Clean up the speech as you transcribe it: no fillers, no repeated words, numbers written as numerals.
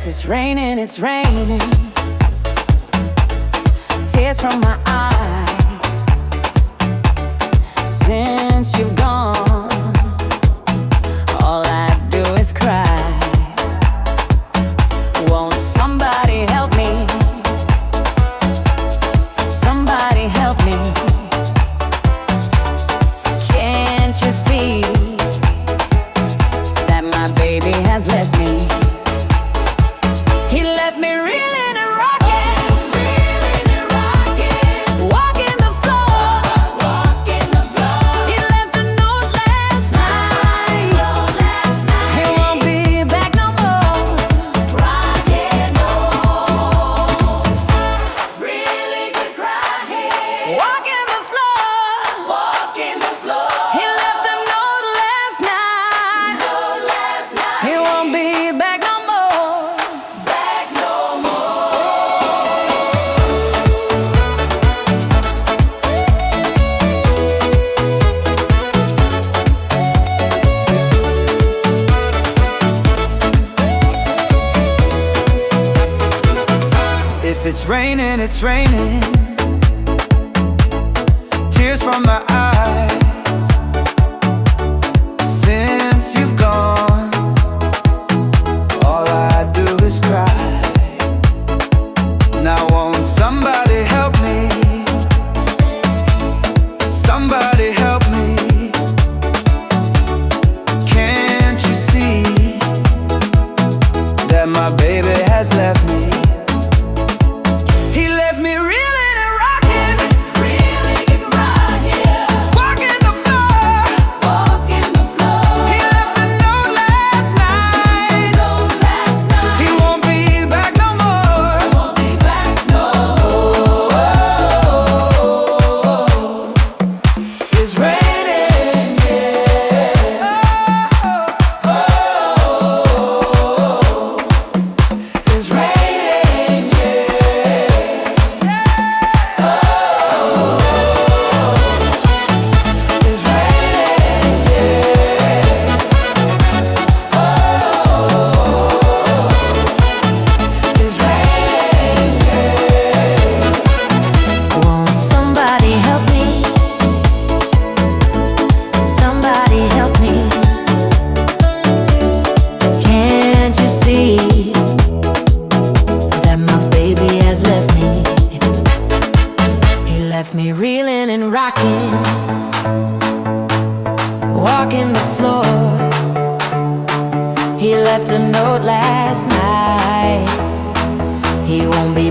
It's raining, it's raining. Tears from my eyes. Since you've gone, all I do is cry. Won't somebody help me? Somebody help me. Can't you see that my baby has left me? He left me reeling and rocking, walking the floor. He left a note last night. He won't be back no more. Crying home, really could cry here. Walking the floor. He left a note last night. He won't be back no more. If it's raining, it's raining. Tears from my eyes. Since you've gone, all I do is cry. Now won't somebody help me? Somebody help me. Can't you see that my baby has left me? He left me reeling and rocking, walking the floor. He left a note last night. He won't be back no more. It's raining, yeah. It's raining, it's Won't somebody help me? Somebody help me. Can't you see that my baby has left me? He left me reeling and rocking, walking the floor. He left a note last night. He won't be